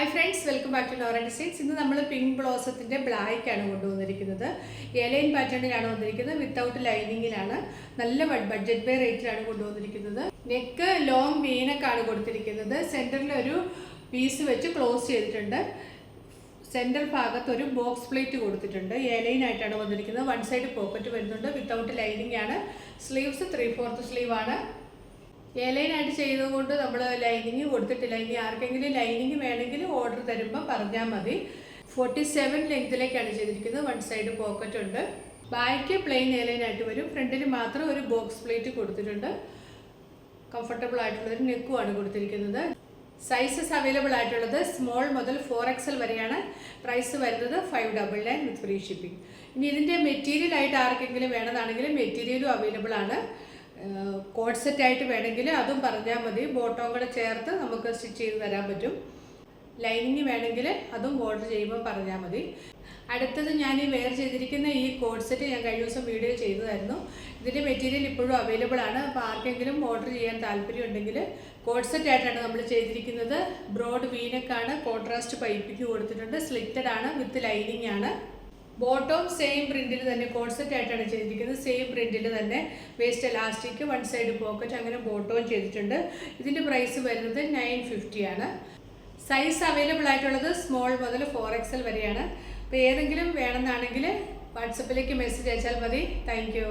Hi friends, welcome back to Nora designs. ഇന്ന് നമ്മൾ pink ബ്ലോസത്തിൻ്റെ ബ്ലാക്കാണ് കൊണ്ടുവന്നിരിക്കുന്നത്. എലൈൻ പാറ്റേണിലാണ് വന്നിരിക്കുന്നത്, വിത്തൗട്ട് ലൈനിങ്ങിലാണ്. നല്ല ബഡ്ജറ്റ് ബൈ റേറ്റിലാണ് കൊണ്ടുവന്നിരിക്കുന്നത്. നെക്ക് ലോങ് വീനക്കാണ് കൊടുത്തിരിക്കുന്നത്. സെൻറ്ററിൽ ഒരു പീസ് വെച്ച് ക്ലോസ് ചെയ്തിട്ടുണ്ട്. സെൻറ്റർ ഭാഗത്ത് ഒരു ബോക്സ് പ്ലേറ്റ് കൊടുത്തിട്ടുണ്ട്. എലൈൻ ആയിട്ടാണ് വന്നിരിക്കുന്നത്. വൺ സൈഡ് പോക്കറ്റ് വരുന്നുണ്ട്. വിത്തൗട്ട് ലൈനിങ് ആണ്. സ്ലീവ്സ് 3/4 സ്ലീവാണ്. എലൈനായിട്ട് ചെയ്തുകൊണ്ട് നമ്മൾ ലൈനിങ് കൊടുത്തിട്ടില്ല. ഇനി ആർക്കെങ്കിലും ലൈനിങ് വേണമെങ്കിൽ ഓർഡർ തരുമ്പോൾ പറഞ്ഞാൽ മതി. 47 ലെങ്തിലേക്കാണ് ചെയ്തിരിക്കുന്നത്. വൺ സൈഡ് പോക്കറ്റ് ഉണ്ട്. ബാക്ക് പ്ലെയിൻ എലൈനായിട്ട് വരും. ഫ്രണ്ടിൽ മാത്രം ഒരു ബോക്സ് പ്ലേറ്റ് കൊടുത്തിട്ടുണ്ട്. കംഫർട്ടബിൾ ആയിട്ടുള്ളൊരു നെക്കുമാണ് കൊടുത്തിരിക്കുന്നത്. സൈസസ് അവൈലബിൾ ആയിട്ടുള്ളത് സ്മോൾ മുതൽ 4XL വരെയാണ്. പ്രൈസ് വരുന്നത് 599 വിത്ത് ഫ്രീ ഷിപ്പിംഗ്. ഇനി ഇതിൻ്റെ മെറ്റീരിയൽ ആയിട്ട് ആർക്കെങ്കിലും വേണമെന്നാണെങ്കിൽ മെറ്റീരിയലും അവൈലബിൾ ആണ്. കോഡ് സെറ്റ് ആയിട്ട് വേണമെങ്കിൽ അതും പറഞ്ഞാൽ മതി. ബോട്ടവും കൂടെ ചേർത്ത് നമുക്ക് സ്റ്റിച്ച് ചെയ്ത് തരാൻ പറ്റും. ലൈനിങ് വേണമെങ്കിൽ അതും ഓർഡർ ചെയ്യുമ്പോൾ പറഞ്ഞാൽ മതി. അടുത്തത് ഞാൻ ഈ വെയർ ചെയ്തിരിക്കുന്ന ഈ കോഡ് സെറ്റ് ഞാൻ കഴിഞ്ഞ ദിവസം വീഡിയോ ചെയ്തതായിരുന്നു. ഇതിൻ്റെ മെറ്റീരിയൽ ഇപ്പോഴും അവൈലബിൾ ആണ്. അപ്പോൾ ആർക്കെങ്കിലും ഓർഡർ ചെയ്യാൻ താല്പര്യം ഉണ്ടെങ്കിൽ കോഡ് സെറ്റ് ആയിട്ടാണ് നമ്മൾ ചെയ്തിരിക്കുന്നത്. ബ്രോഡ് വീനക്കാണ്. കോൺട്രാസ്റ്റ് പൈപ്പിക്ക് കൊടുത്തിട്ടുണ്ട്. സ്ലിറ്റഡ് ആണ്, വിത്ത് ലൈനിങ് ആണ്. ബോട്ടവും സെയിം പ്രിന്റിൽ തന്നെ കോഡ് സെറ്റ് ആയിട്ടാണ് ചെയ്തിരിക്കുന്നത്. സെയിം പ്രിന്റിൽ തന്നെ waste elastic, one side pocket, അങ്ങനെ ബോട്ടവും ചെയ്തിട്ടുണ്ട്. ഇതിൻ്റെ പ്രൈസ് വരുന്നത് 950 ആണ്. സൈസ് അവൈലബിൾ ആയിട്ടുള്ളത് സ്മോൾ മുതൽ 4XL വരെയാണ്. അപ്പോൾ ഏതെങ്കിലും വേണമെന്നാണെങ്കിൽ വാട്സപ്പിലേക്ക് മെസ്സേജ് അയച്ചാൽ മതി. Thank you.